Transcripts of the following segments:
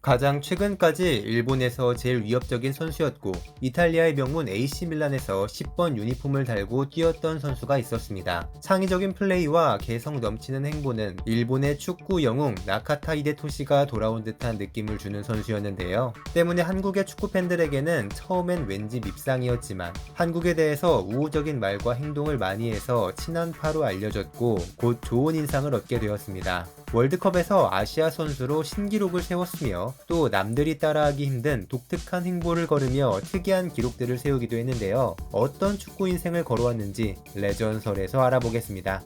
가장 최근까지 일본에서 제일 위협적인 선수였고 이탈리아의 명문 AC 밀란에서 10번 유니폼을 달고 뛰었던 선수가 있었습니다. 창의적인 플레이와 개성 넘치는 행보는 일본의 축구 영웅 나카타 히데토시가 돌아온 듯한 느낌을 주는 선수였는데요. 때문에 한국의 축구 팬들에게는 처음엔 왠지 밉상이었지만 한국에 대해서 우호적인 말과 행동을 많이 해서 친한파로 알려졌고 곧 좋은 인상을 얻게 되었습니다. 월드컵에서 아시아 선수로 신기록을 세웠으며 또 남들이 따라하기 힘든 독특한 행보를 걸으며 특이한 기록들을 세우기도 했는데요. 어떤 축구 인생을 걸어왔는지 레전설에서 알아보겠습니다.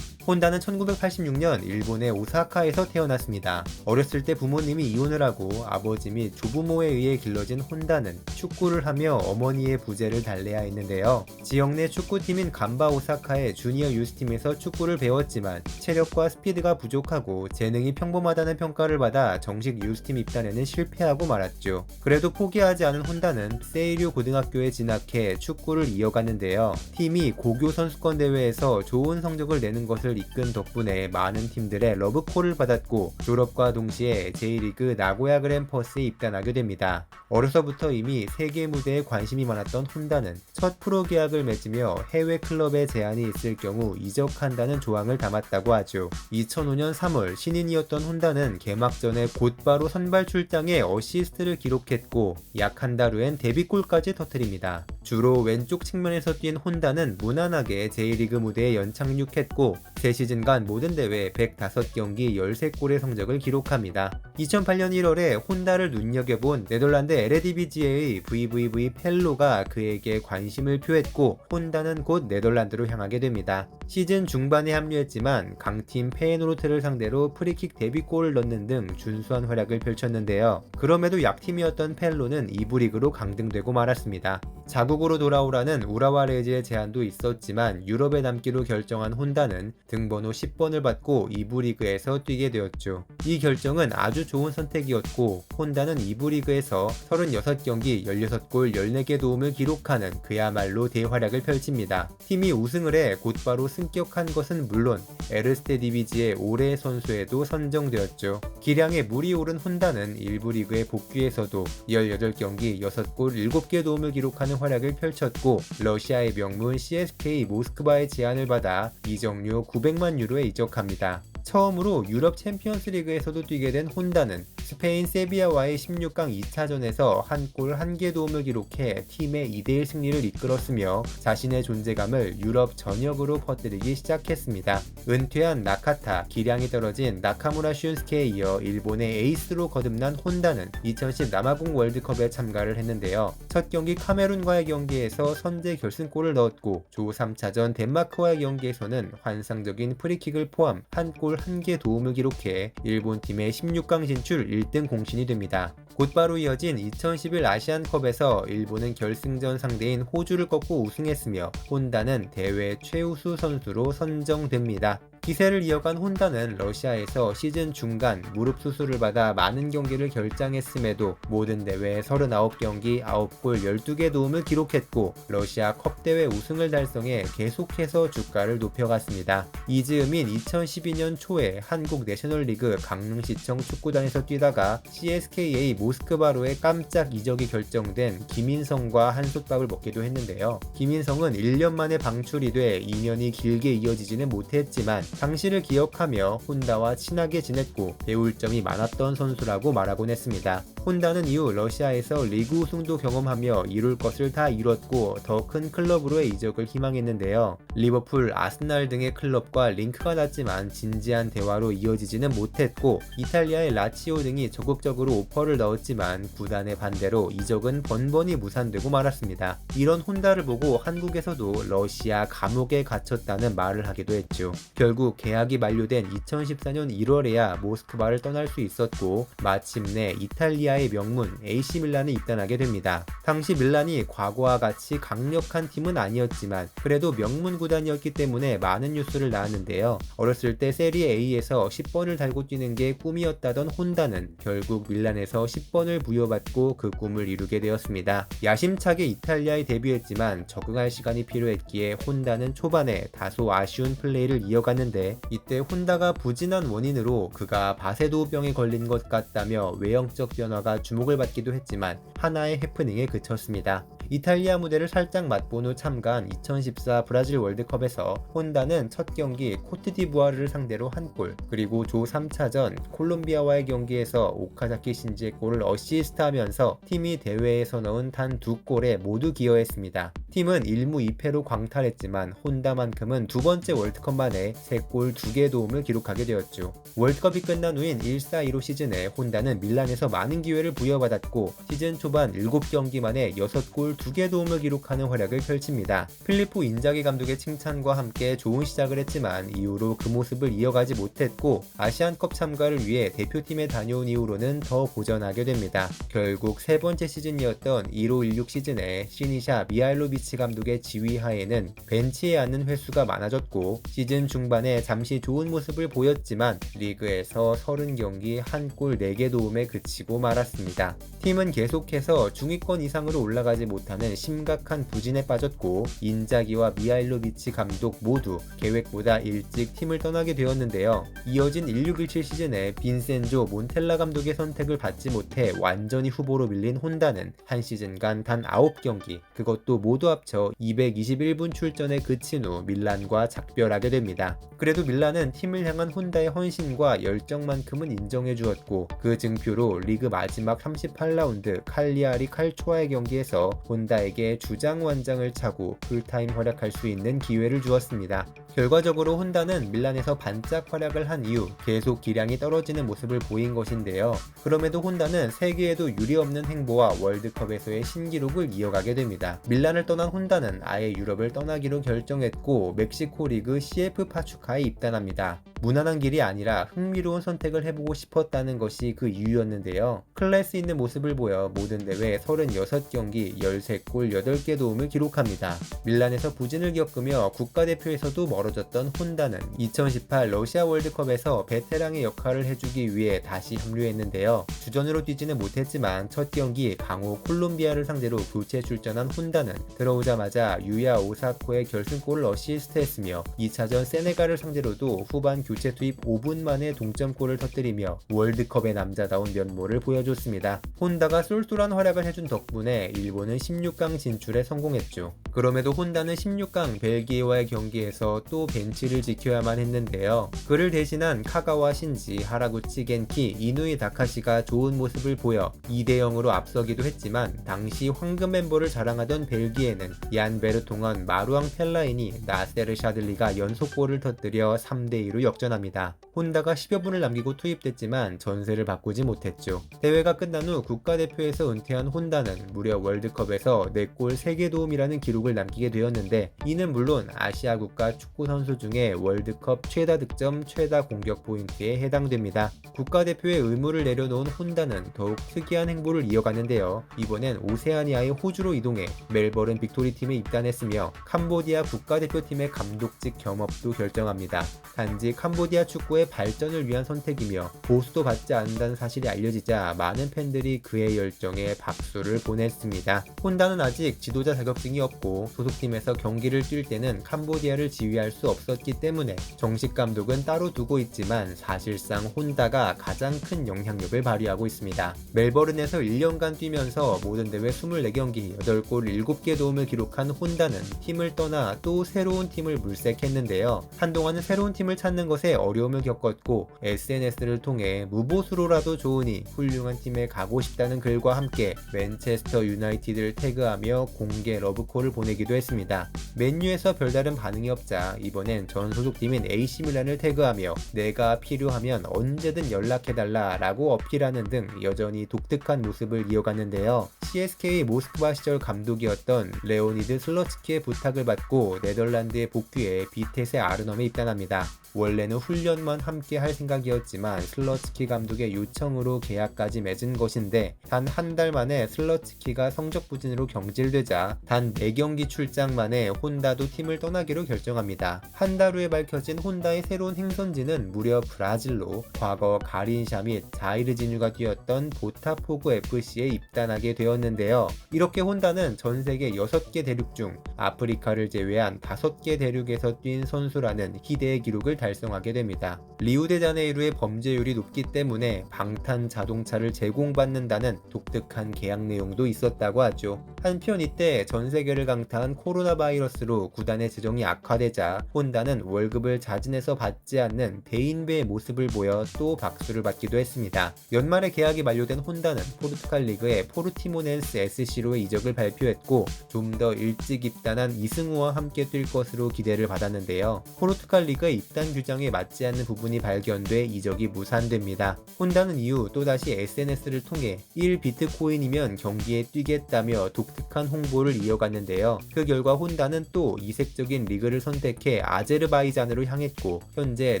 혼다는 1986년 일본의 오사카에서 태어났습니다. 어렸을 때 부모님이 이혼을 하고 아버지 및 조부모에 의해 길러진 혼다는 축구를 하며 어머니의 부재를 달래야 했는데요. 지역 내 축구팀인 간바 오사카의 주니어 유스팀에서 축구를 배웠지만 체력과 스피드가 부족하고 재능이 평범하다는 평가를 받아 정식 유스팀 입단에는 실패하고 말았죠. 그래도 포기하지 않은 혼다는 세이류 고등학교에 진학해 축구를 이어갔는데요. 팀이 고교 선수권 대회에서 좋은 성적을 내는 것을 이끈 덕분에 많은 팀들의 러브콜을 받았고 졸업과 동시에 J리그 나고야 그랜퍼스에 입단하게 됩니다. 어려서부터 이미 세계 무대에 관심이 많았던 혼다는 첫 프로 계약을 맺으며 해외 클럽에 제한이 있을 경우 이적한다는 조항을 담았다고 하죠. 2005년 3월 신인이었던 혼다는 개막전에 곧바로 선발 출장에 어시스트를 기록했고 약 한 달 후엔 데뷔골까지 터뜨립니다. 주로 왼쪽 측면에서 뛴 혼다는 무난하게 J리그 무대에 연착륙했고 3시즌간 모든 대회 105경기 13골의 성적을 기록합니다. 2008년 1월에 혼다를 눈여겨본 네덜란드 에레디비지에의 VVV 펠로가 그에게 관심을 표했고 혼다는 곧 네덜란드로 향하게 됩니다. 시즌 중반에 합류했지만 강팀 페예노르트를 상대로 프리킥 데뷔골을 넣는 등 준수한 활약을 펼쳤는데요. 그럼에도 약팀이었던 펠로는 2부 리그로 강등되고 말았습니다. 자국으로 돌아오라는 우라와 레즈의 제안도 있었지만 유럽에 남기로 결정한 혼다는 등번호 10번을 받고 2부 리그에서 뛰게 되었죠. 이 결정은 아주 좋은 선택이었고 혼다는 2부 리그에서 36경기 16골 14개 도움을 기록하는 그야말로 대활약을 펼칩니다. 팀이 우승을 해 곧바로 승격한 것은 물론 에르스테 디비지의 올해의 선수에도 선정되었죠. 기량에 물이 오른 혼다는 1부 리그에 복귀해서도 18경기 6골 7개 도움을 기록하는 활약을 펼쳤고 러시아의 명문 CSK 모스크바의 제안을 받아 이적료 900만 유로에 이적합니다. 처음으로 유럽 챔피언스 리그에서도 뛰게 된 혼다는 스페인 세비야와의 16강 2차전에서 한 골 1개 도움을 기록해 팀의 2대1 승리를 이끌었으며 자신의 존재감을 유럽 전역으로 퍼뜨리기 시작했습니다. 은퇴한 나카타, 기량이 떨어진 나카무라 슌스케에 이어 일본의 에이스로 거듭난 혼다는 2010 남아공 월드컵에 참가를 했는데요. 첫 경기 카메룬과의 경기에서 선제 결승골을 넣었고 조 3차전 덴마크와의 경기에서는 환상적인 프리킥을 포함 한 골 1개 도움을 기록해 일본 팀의 16강 진출 1등 공신이 됩니다. 곧바로 이어진 2011 아시안컵에서 일본은 결승전 상대인 호주를 꺾고 우승했으며 혼다는 대회 최우수 선수로 선정됩니다. 기세를 이어간 혼다는 러시아에서 시즌 중간 무릎 수술을 받아 많은 경기를 결장했음에도 모든 대회 39경기 9골 12개 도움을 기록했고 러시아 컵대회 우승을 달성해 계속해서 주가를 높여갔습니다. 이즈음인 2012년 초에 한국 내셔널리그 강릉시청 축구단에서 뛰다가 CSKA 모스크바로의 깜짝 이적이 결정된 김인성과 한솥밥을 먹기도 했는데요. 김인성은 1년 만에 방출이 돼 인연이 길게 이어지지는 못했지만 당시를 기억하며 혼다와 친하게 지냈고 배울 점이 많았던 선수라고 말하곤 했습니다. 혼다는 이후 러시아에서 리그 우승도 경험하며 이룰 것을 다 이뤘고 더 큰 클럽으로의 이적을 희망했는데요. 리버풀, 아스날 등의 클럽과 링크가 났지만 진지한 대화로 이어지지는 못했고 이탈리아의 라치오 등이 적극적으로 오퍼를 넣었지만 구단의 반대로 이적은 번번이 무산되고 말았습니다. 이런 혼다를 보고 한국에서도 러시아 감옥에 갇혔다는 말을 하기도 했죠. 결국 계약이 만료된 2014년 1월에야 모스크바를 떠날 수 있었고 마침내 이탈리아의 명문 AC 밀란에 입단하게 됩니다. 당시 밀란이 과거와 같이 강력한 팀은 아니었지만 그래도 명문 구단이었기 때문에 많은 뉴스를 낳았는데요. 어렸을 때 세리에 A에서 10번을 달고 뛰는 게 꿈이었다던 혼다는 결국 밀란에서 10번을 부여받고 그 꿈을 이루게 되었습니다. 야심차게 이탈리아에 데뷔했지만 적응할 시간이 필요했기에 혼다는 초반에 다소 아쉬운 플레이를 이어갔는데 했는데 이때 혼다가 부진한 원인으로 그가 바세도우병에 걸린 것 같다며 외형적 변화가 주목을 받기도 했지만 하나의 해프닝에 그쳤습니다. 이탈리아 무대를 살짝 맛본 후 참가한 2014 브라질 월드컵에서 혼다는 첫 경기 코트디부아르를 상대로 한 골, 그리고 조 3차전 콜롬비아와의 경기에서 오카자키 신지의 골을 어시스트하면서 팀이 대회에서 넣은 단 2골에 모두 기여했습니다. 팀은 1무 2패로 광탈했지만 혼다만큼은 두 번째 월드컵 만에 3골 2개 도움을 기록하게 되었죠. 월드컵이 끝난 후인 1-4-2로 시즌에 혼다는 밀란에서 많은 기회를 부여받았고 시즌 초반 7경기 만에 6골 2개 도움을 기록하는 활약을 펼칩니다. 필리포 인자기 감독의 칭찬과 함께 좋은 시작을 했지만 이후로 그 모습을 이어가지 못했고 아시안컵 참가를 위해 대표팀에 다녀온 이후로는 더 고전하게 됩니다. 결국 세 번째 시즌이었던 15-16 시즌에 시니샤 미하일로비치 감독의 지휘하에는 벤치에 앉는 횟수가 많아졌고 시즌 중반에 잠시 좋은 모습을 보였지만 리그에서 30경기 1골 4개 도움에 그치고 말았습니다. 팀은 계속해서 중위권 이상으로 올라가지 못하는 심각한 부진에 빠졌고 인자기와 미하일로비치 감독 모두 계획보다 일찍 팀을 떠나게 되었는데요. 이어진 16-17 시즌에 빈센조 몬텔라 감독의 선택을 받지 못해 완전히 후보로 밀린 혼다는 한 시즌간 단 9경기, 그것도 모두 합쳐 221분 출전에 그친 후 밀란과 작별하게 됩니다. 그래도 밀란은 팀을 향한 혼다의 헌신과 열정만큼은 인정해 주었고 그 증표로 리그 마지막 38라운드 칼리아리 칼초와의 경기에서 혼다에게 주장 완장을 차고 풀타임 활약할 수 있는 기회를 주었습니다. 결과적으로 혼다는 밀란에서 반짝 활약을 한 이후 계속 기량이 떨어지는 모습을 보인 것인데요. 그럼에도 혼다는 세계에도 유례없는 행보와 월드컵에서의 신기록을 이어가게 됩니다. 밀란을 떠난 혼다는 아예 유럽을 떠나기로 결정했고 멕시코 리그 CF 파추카에 입단합니다. 무난한 길이 아니라 흥미로운 선택을 해보고 싶었다는 것이 그 이유였는데요. 클래스 있는 모습을 보여 모든 대회 36경기 13골 8개 도움을 기록합니다. 밀란에서 부진을 겪으며 국가대표에서도 멀어졌던 혼다는 2018 러시아 월드컵에서 베테랑의 역할을 해주기 위해 다시 합류했는데요. 주전으로 뛰지는 못했지만 첫 경기 강호 콜롬비아를 상대로 교체 출전한 혼다는 들어오자마자 유야 오사코의 결승골을 어시스트했으며 2차전 세네갈을 상대로도 후반 교체 투입 5분 만에 동점골을 터뜨리며 월드컵의 남자다운 면모를 보여줬습니다. 혼다가 쏠쏠한 활약을 해준 덕분에 일본은 16강 진출에 성공했죠. 그럼에도 혼다는 16강 벨기에와의 경기에서 또 벤치를 지켜야만 했는데요. 그를 대신한 카가와 신지, 하라구치 겐키, 이누이 다카시가 좋은 모습을 보여 2대0으로 앞서기도 했지만 당시 황금 멤버를 자랑하던 벨기에는 얀 베르통은, 마루앙 펠라인이, 나세르 샤들리가 연속골을 터뜨려 3대2로 역전합니다. 혼다가 10여 분을 남기고 투입됐지만 전세를 바꾸지 못했죠. 대회가 끝난 후 국가대표에서 은퇴한 혼다는 무려 월드컵에서 4골 3개 도움이라는 기록을 남기게 되었는데 이는 물론 아시아 국가 축구 선수 중에 월드컵 최다 득점, 최다 공격 포인트에 해당됩니다. 국가대표의 의무를 내려놓은 혼다는 더욱 특이한 행보를 이어갔는데요. 이번엔 오세아니아의 호주로 이동해 멜버른 빅토리 팀에 입단했으며 캄보디아 국가대표팀의 감독직 겸업도 결정합니다. 단지 캄보디아 축구의 발전을 위한 선택이며 보수도 받지 않는다는 사실이 알려지자 많은 팬들이 그의 열정에 박수를 보냈습니다. 혼다는 아직 지도자 자격증이 없고 소속팀에서 경기를 뛸 때는 캄보디아를 지휘할 수 없었기 때문에 정식 감독은 따로 두고 있지만 사실상 혼다가 가장 큰 영향력을 발휘하고 있습니다. 멜버른에서 1년간 뛰면서 모든 대회 24경기 8골 7개 도움을 기록한 혼다는 팀을 떠나 또 새로운 팀을 물색했는데요. 한동안은 새로운 팀을 찾는 것에 어려움을 겪었고 SNS를 통해 무보수로라도 좋으니 훌륭한 팀에 가고 싶다는 글과 함께 맨체스터 유나이티드를 태그하며 공개 러브콜을 보내기도 했습니다. 맨유에서 별다른 반응이 없자 이번엔 전 소속팀인 AC밀란을 태그하며 내가 필요하면 언제든 연락해달라 라고 어필하는 등 여전히 독특한 모습을 이어갔는데요. CSK 모스크바 시절 감독이었던 레오니드 슬러츠키의 부탁을 받고 네덜란드에 복귀해 비텟의 아르넘에 입단합니다. 원래는 훈련만 함께 할 생각이었지만 슬러츠키 감독의 요청으로 계약까지 맺은 것인데 단 한 달 만에 슬러츠키가 성적 부진 엔진으로 경질되자 단 4경기 출장 만에 혼다도 팀을 떠나기로 결정합니다. 한 달 후에 밝혀진 혼다의 새로운 행선지는 무려 브라질로 과거 가린샤 및 자이르 진유가 뛰었던 보타포고 FC에 입단하게 되었는데요. 이렇게 혼다는 전 세계 6개 대륙 중 아프리카를 제외한 5개 대륙에서 뛴 선수라는 희대의 기록을 달성하게 됩니다. 리우데자네이루의 범죄율이 높기 때문에 방탄 자동차를 제공받는다는 독특한 계약 내용도 있었다고 하죠. 한편 이때 전 세계를 강타한 코로나 바이러스로 구단의 재정이 악화되자 혼다는 월급을 자진해서 받지 않는 대인배의 모습을 보여 또 박수를 받기도 했습니다. 연말에 계약이 만료된 혼다는 포르투갈 리그의 포르티모넨스 SC로의 이적을 발표했고 좀 더 일찍 입단한 이승우와 함께 뛸 것으로 기대를 받았는데요. 포르투갈 리그의 입단 규정에 맞지 않는 부분이 발견돼 이적이 무산됩니다. 혼다는 이후 또다시 SNS를 통해 1비트코인이면 경기에 뛰겠다며 독특한 홍보를 이어갔는데요. 그 결과 혼다는 또 이색적인 리그를 선택해 아제르바이잔으로 향했고 현재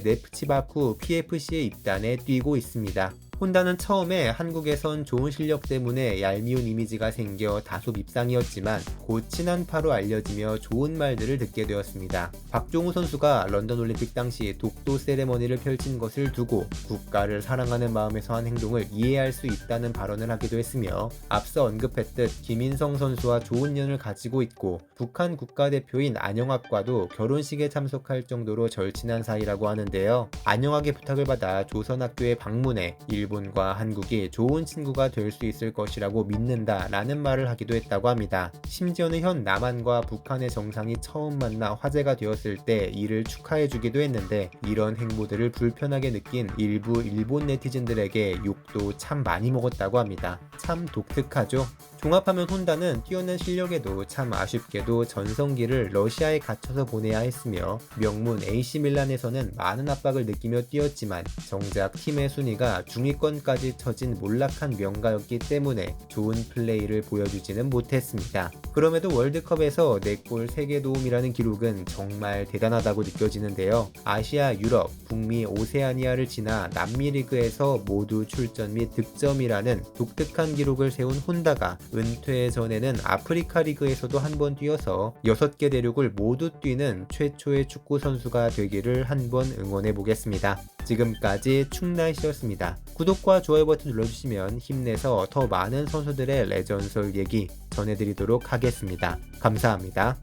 네프치바쿠 PFC에 입단해 뛰고 있습니다. 혼다는 처음에 한국에선 좋은 실력 때문에 얄미운 이미지가 생겨 다소 밉상이었지만 곧 친한 파로 알려지며 좋은 말들을 듣게 되었습니다. 박종우 선수가 런던 올림픽 당시 독도 세레머니를 펼친 것을 두고 국가를 사랑하는 마음에서 한 행동을 이해할 수 있다는 발언을 하기도 했으며 앞서 언급했듯 김인성 선수와 좋은 인연을 가지고 있고 북한 국가대표인 안영학과도 결혼식에 참석할 정도로 절친한 사이라고 하는데요. 안영학의 부탁을 받아 조선학교에 방문해 일본과 한국이 좋은 친구가 될 수 있을 것이라고 믿는다 라는 말을 하기도 했다고 합니다. 심지어는 현 남한과 북한의 정상이 처음 만나 화제가 되었을 때 이를 축하해주기도 했는데 이런 행보들을 불편하게 느낀 일부 일본 네티즌들에게 욕도 참 많이 먹었다고 합니다. 참 독특하죠? 종합하면 혼다는 뛰어난 실력에도 참 아쉽게도 전성기를 러시아에 갇혀서 보내야 했으며 명문 AC밀란에서는 많은 압박을 느끼며 뛰었지만 정작 팀의 순위가 중위권까지 처진 몰락한 명가였기 때문에 좋은 플레이를 보여주지는 못했습니다. 그럼에도 월드컵에서 4골 3개 도움이라는 기록은 정말 대단하다고 느껴지는데요. 아시아, 유럽, 북미, 오세아니아를 지나 남미 리그에서 모두 출전 및 득점이라는 독특한 기록을 세운 혼다가 은퇴 전에는 아프리카 리그에서도 한번 뛰어서 6개 대륙을 모두 뛰는 최초의 축구 선수가 되기를 한번 응원해 보겠습니다. 지금까지 충나이씨였습니다. 구독과 좋아요 버튼 눌러주시면 힘내서 더 많은 선수들의 레전설 얘기 전해드리도록 하겠습니다. 감사합니다.